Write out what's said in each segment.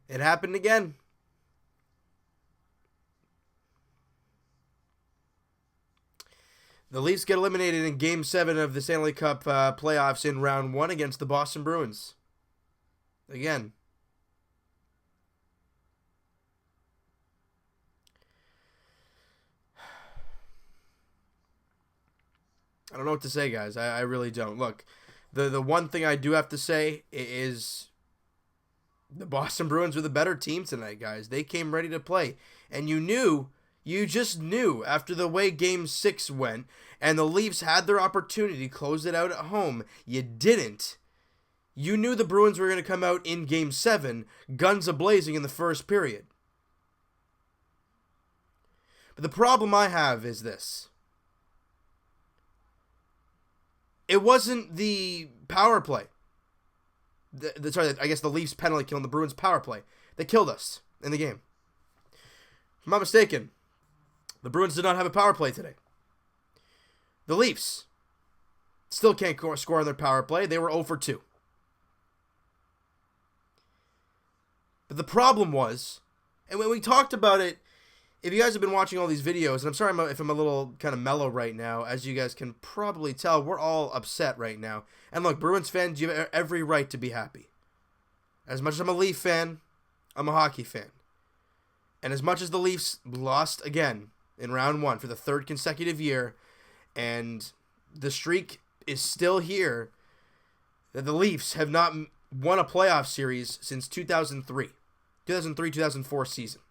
It happened again. The Leafs get eliminated in Game 7 of the Stanley Cup playoffs in Round 1 against the Boston Bruins. Again. I don't know what to say, guys. I really don't. Look, the one thing I do have to say is the Boston Bruins were the better team tonight, guys. They came ready to play. And you just knew after the way Game 6 went, and the Leafs had their opportunity to close it out at home. You didn't. You knew the Bruins were going to come out in Game 7, guns a-blazing in the first period. But the problem I have is this. It wasn't the power play. I guess the Leafs penalty kill and the Bruins power play that killed us in the game. If I'm not mistaken, the Bruins did not have a power play today. The Leafs still can't score on their power play. They were 0 for 2. But the problem was, and when we talked about it, if you guys have been watching all these videos, and I'm sorry if I'm a little kind of mellow right now, as you guys can probably tell, we're all upset right now. And look, Bruins fans, you have every right to be happy. As much as I'm a Leaf fan, I'm a hockey fan. And as much as the Leafs lost again in Round 1 for the third consecutive year, and the streak is still here, that the Leafs have not won a playoff series since 2003-2004 season.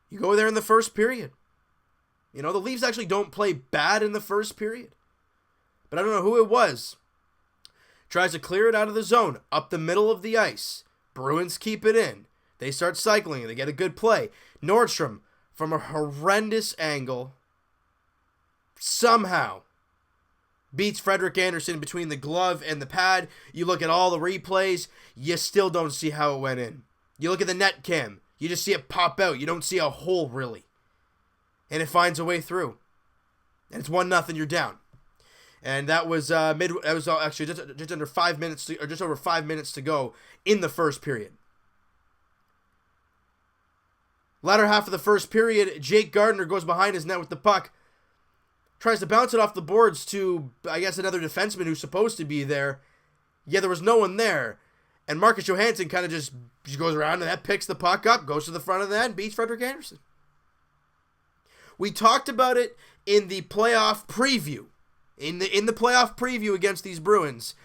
You go there in the first period. You know, the Leafs actually don't play bad in the first period. But I don't know who it was. Tries to clear it out of the zone, up the middle of the ice. Bruins keep it in. They start cycling. They get a good play. Nordstrom, from a horrendous angle, somehow beats Frederik Andersen between the glove and the pad. You look at all the replays, you still don't see how it went in. You look at the net cam, you just see it pop out. You don't see a hole, really. And it finds a way through. And it's 1-0, you're down. And that was actually just under 5 minutes or just over 5 minutes to go in the first period. Latter half of the first period, Jake Gardiner goes behind his net with the puck. Tries to bounce it off the boards to, I guess, another defenseman who's supposed to be there. Yeah, there was no one there. And Marcus Johansson kind of just goes around and that picks the puck up, goes to the front of the net, and beats Frederik Andersen. We talked about it in the playoff preview. In the playoff preview against these Bruins.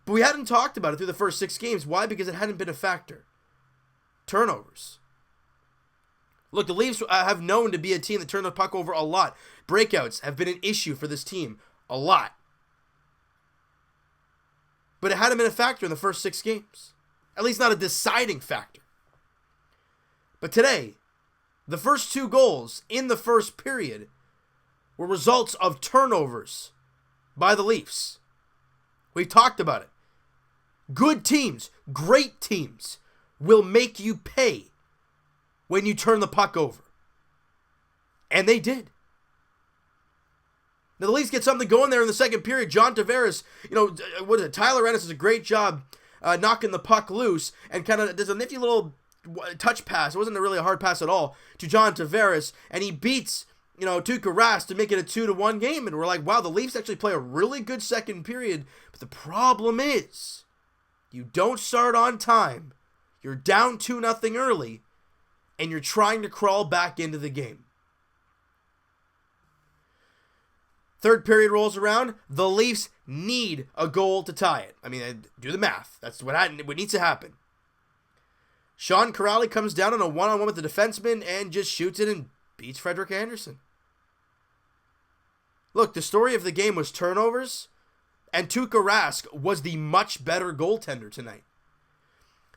But we hadn't talked about it through the first 6 games. Why? Because it hadn't been a factor. Turnovers. Look, the Leafs have known to be a team that turned the puck over a lot. Breakouts have been an issue for this team. A lot. But it hadn't been a factor in the first 6 games. At least not a deciding factor. But today, the first 2 goals in the first period were results of turnovers by the Leafs. We've talked about it. Good teams, great teams, will make you pay when you turn the puck over. And they did. Now, the Leafs get something going there in the second period. John Tavares, Tyler Ennis does a great job knocking the puck loose and kind of does a nifty little touch pass. It wasn't really a hard pass at all to John Tavares, and he beats Tuukka Rask to make it a 2-1 game. And we're like, wow, the Leafs actually play a really good second period. But the problem is, you don't start on time. You're down 2-0 early, and you're trying to crawl back into the game. Third period rolls around. The Leafs need a goal to tie it. I mean, do the math. That's what needs to happen. Sean Kuraly comes down on a one-on-one with the defenseman and just shoots it and beats Frederik Andersen. Look, the story of the game was turnovers, and Tuukka Rask was the much better goaltender tonight.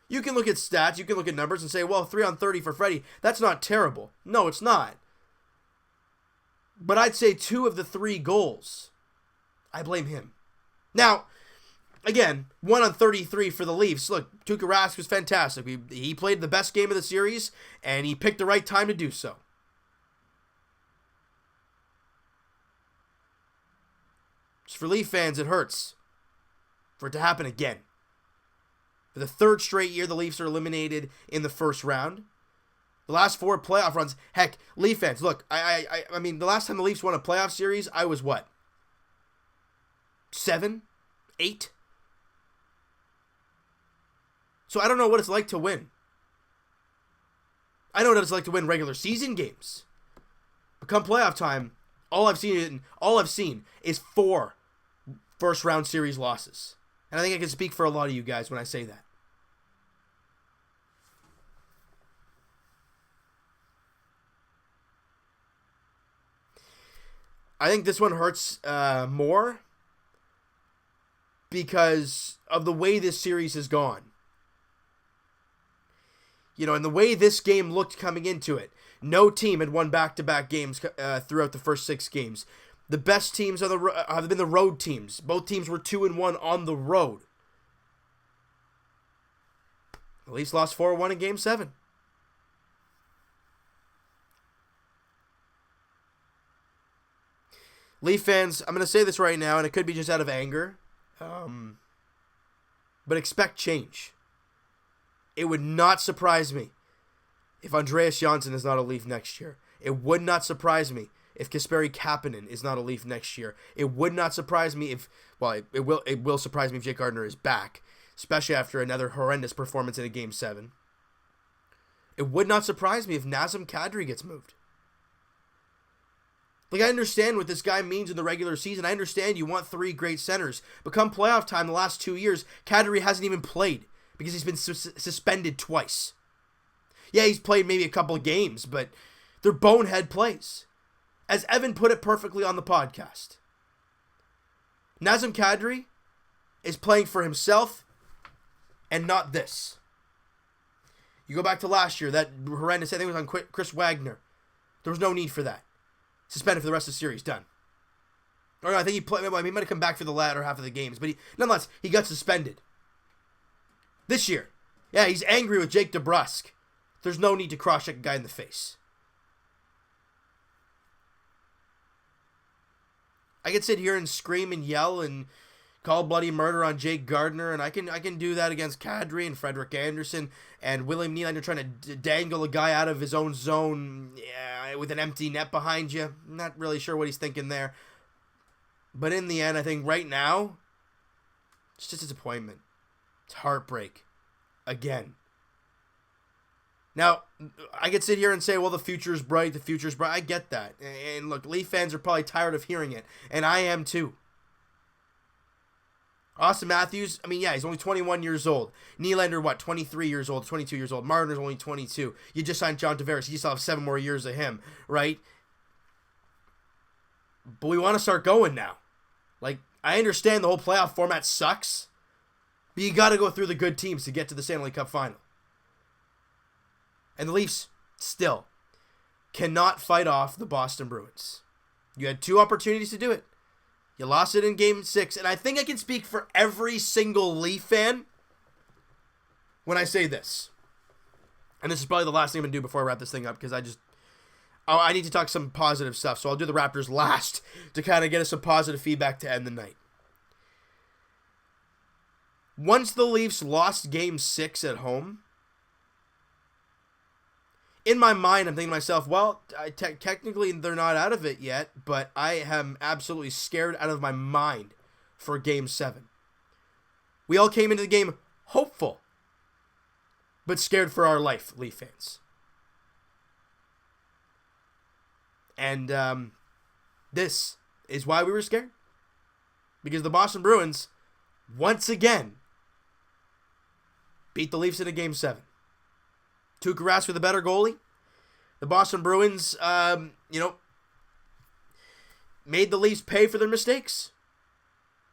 You can look at stats, you can look at numbers and say, well, 3 on 30 for Freddie, that's not terrible. No, it's not. But I'd say 2 of the 3 goals, I blame him. Now, again, 1 on 33 for the Leafs. Look, Tuukka Rask was fantastic. He played the best game of the series, and he picked the right time to do so. Just for Leaf fans, it hurts for it to happen again. For the third straight year, the Leafs are eliminated in the first round. The last 4 playoff runs, heck, Leaf fans, look, I mean, the last time the Leafs won a playoff series, I was what? 7? 8? So I don't know what it's like to win. I know what it's like to win regular season games. But come playoff time, all I've seen is 4 first round series losses. And I think I can speak for a lot of you guys when I say that. I think this one hurts more because of the way this series has gone. You know, and the way this game looked coming into it. No team had won back-to-back games throughout the first 6 games. The best teams have been the road teams. Both teams were 2-1 on the road. The Leafs lost 4-1 in Game 7. Leaf fans, I'm going to say this right now, and it could be just out of anger, but expect change. It would not surprise me if Andreas Johnsson is not a Leaf next year. It would not surprise me if Kasperi Kapanen is not a Leaf next year. It would not surprise me if, well, it will surprise me if Jake Gardiner is back, especially after another horrendous performance in a Game 7. It would not surprise me if Nazem Kadri gets moved. Like, I understand what this guy means in the regular season. I understand you want 3 great centers. But come playoff time the last 2 years, Kadri hasn't even played because he's been suspended twice. Yeah, he's played maybe a couple of games, but they're bonehead plays. As Evan put it perfectly on the podcast, Nazem Kadri is playing for himself and not this. You go back to last year, that horrendous, I think it was on Chris Wagner. There was no need for that. Suspended for the rest of the series. Done. Or no, I think he played. Well, he might have come back for the latter half of the games, but nonetheless, he got suspended. This year, yeah, he's angry with Jake DeBrusk. There's no need to cross-check a guy in the face. I could sit here and scream and yell and call bloody murder on Jake Gardiner, and I can do that against Kadri and Frederik Andersen and William Nylander trying to dangle a guy out of his own zone with an empty net behind you. I'm not really sure what he's thinking there. But in the end, I think right now, it's just disappointment. It's heartbreak. Again. Now, I could sit here and say, well, the future's bright, I get that. And look, Leaf fans are probably tired of hearing it. And I am too. Austin Matthews, I mean, yeah, he's only 21 years old. Nylander, 23 years old, 22 years old. Marner's only 22. You just signed John Tavares. You still have 7 more years of him, right? But we want to start going now. Like, I understand the whole playoff format sucks, but you got to go through the good teams to get to the Stanley Cup final. And the Leafs still cannot fight off the Boston Bruins. You had 2 opportunities to do it. You lost it in Game 6, and I think I can speak for every single Leaf fan when I say this. And this is probably the last thing I'm going to do before I wrap this thing up, because I need to talk some positive stuff, so I'll do the Raptors last to kind of get us some positive feedback to end the night. Once the Leafs lost Game 6 at home, in my mind, I'm thinking to myself, well, technically they're not out of it yet, but I am absolutely scared out of my mind for Game 7. We all came into the game hopeful, but scared for our life, Leaf fans. And this is why we were scared. Because the Boston Bruins, once again, beat the Leafs in a Game 7. Tuukka Rask with a better goalie. The Boston Bruins, made the Leafs pay for their mistakes.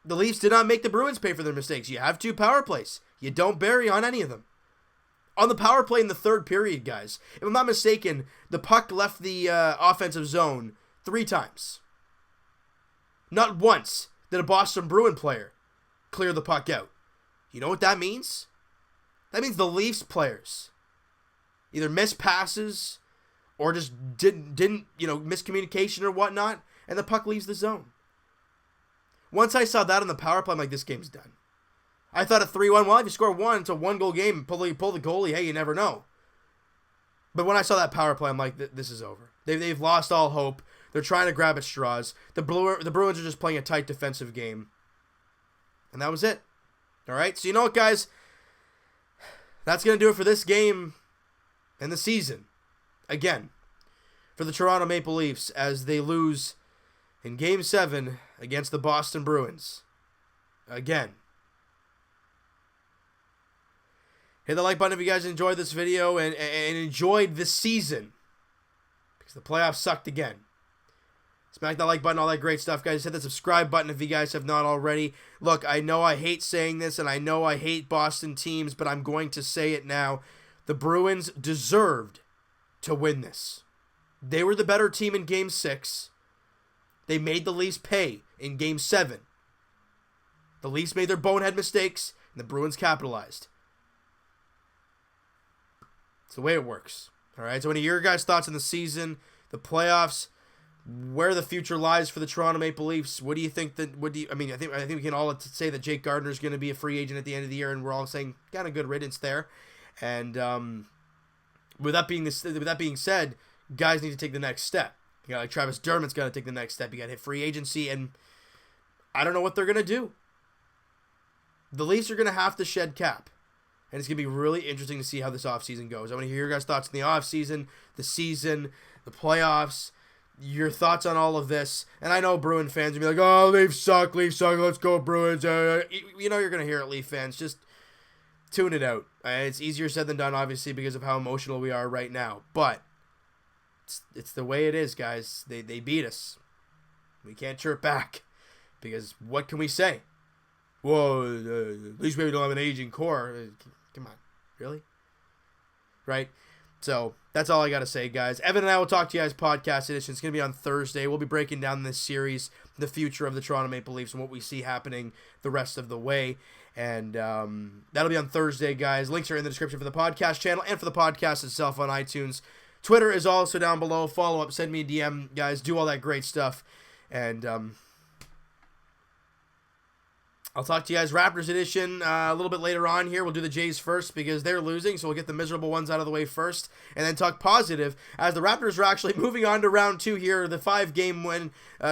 The Leafs did not make the Bruins pay for their mistakes. You have 2 power plays. You don't bury on any of them. On the power play in the third period, guys, if I'm not mistaken, the puck left the offensive zone 3 times. Not once did a Boston Bruin player clear the puck out. You know what that means? That means the Leafs players either missed passes or just didn't miscommunication or whatnot, and the puck leaves the zone. Once I saw that on the power play, I'm like, this game's done. I thought a 3-1, well, if you score one, it's a one-goal game. Pull the goalie, hey, you never know. But when I saw that power play, I'm like, this is over. They've lost all hope. They're trying to grab at straws. The Bruins are just playing a tight defensive game. And that was it. All right? So you know what, guys? That's going to do it for this game and the season. Again, for the Toronto Maple Leafs as they lose in Game 7 against the Boston Bruins. Again. Hit the like button if you guys enjoyed this video and enjoyed this season. Because the playoffs sucked again. Smack that like button, all that great stuff, guys. Hit the subscribe button if you guys have not already. Look, I know I hate saying this, and I know I hate Boston teams, but I'm going to say it now. The Bruins deserved to win this. They were the better team in Game 6. They made the Leafs pay in Game 7. The Leafs made their bonehead mistakes, and the Bruins capitalized. It's the way it works. All right, so I want to hear your guys' thoughts on the season, the playoffs, where the future lies for the Toronto Maple Leafs. What do you think that? I think we can all say that Jake Gardiner is going to be a free agent at the end of the year, and we're all saying kind of good riddance there. And with that being said, guys need to take the next step. You know, like Travis Dermott's got to take the next step. You got to hit free agency, and I don't know what they're going to do. The Leafs are going to have to shed cap. And it's going to be really interesting to see how this offseason goes. I want to hear your guys' thoughts on the offseason, the season, the playoffs, your thoughts on all of this. And I know Bruin fans will be like, oh, Leafs suck, let's go Bruins. You know you're going to hear it, Leaf fans. Just tune it out. It's easier said than done, obviously, because of how emotional we are right now. But it's the way it is, guys. They beat us. We can't chirp back. Because what can we say? Well, at least maybe don't have an aging core. Come on. Really? Right? So, that's all I got to say, guys. Evan and I will talk to you guys podcast edition. It's going to be on Thursday. We'll be breaking down this series, the future of the Toronto Maple Leafs, and what we see happening the rest of the way. And that'll be on Thursday, guys. Links are in the description for the podcast channel and for the podcast itself on iTunes. Twitter is also down below. Follow up, send me a DM, guys. Do all that great stuff. And I'll talk to you guys Raptors edition a little bit later on here. We'll do the Jays first because they're losing, so we'll get the miserable ones out of the way first, and then talk positive as the Raptors are actually moving on to round 2 here. The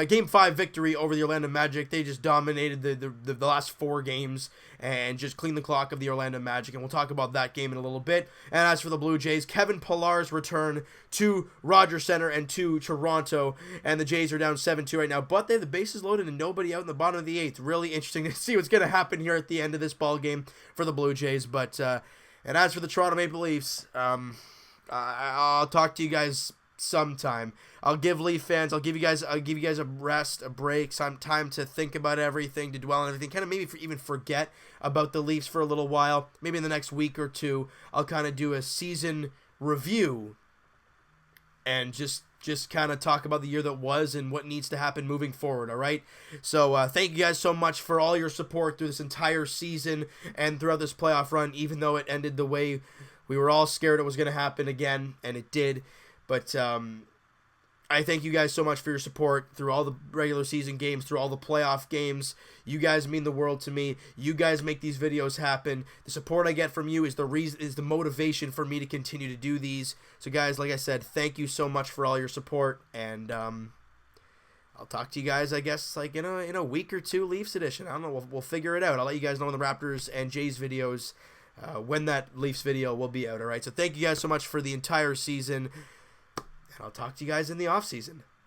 Game 5 victory over the Orlando Magic. They just dominated the last 4 games and just cleaned the clock of the Orlando Magic, and we'll talk about that game in a little bit. And as for the Blue Jays, Kevin Pillar's return to Rogers Center and to Toronto, and the Jays are down 7-2 right now, but they have the bases loaded and nobody out in the bottom of the 8th. Really interesting to see what's going to happen here at the end of this ball game for the Blue Jays. But and as for the Toronto Maple Leafs, I'll talk to you guys sometime. I'll give Leaf fans, I'll give you guys a rest, a break, some time to think about everything, to dwell on everything, kind of maybe even forget about the Leafs for a little while. Maybe in the next week or two, I'll kind of do a season review and just kind of talk about the year that was and what needs to happen moving forward, all right? So thank you guys so much for all your support through this entire season and throughout this playoff run, even though it ended the way we were all scared it was going to happen again, and it did. But I thank you guys so much for your support through all the regular season games, through all the playoff games. You guys mean the world to me. You guys make these videos happen. The support I get from you is the motivation for me to continue to do these. So guys, like I said, thank you so much for all your support, and I'll talk to you guys, I guess, like in a week or two, Leafs edition. I don't know. We'll figure it out. I'll let you guys know in the Raptors and Jays videos when that Leafs video will be out. All right. So thank you guys so much for the entire season. And I'll talk to you guys in the off season.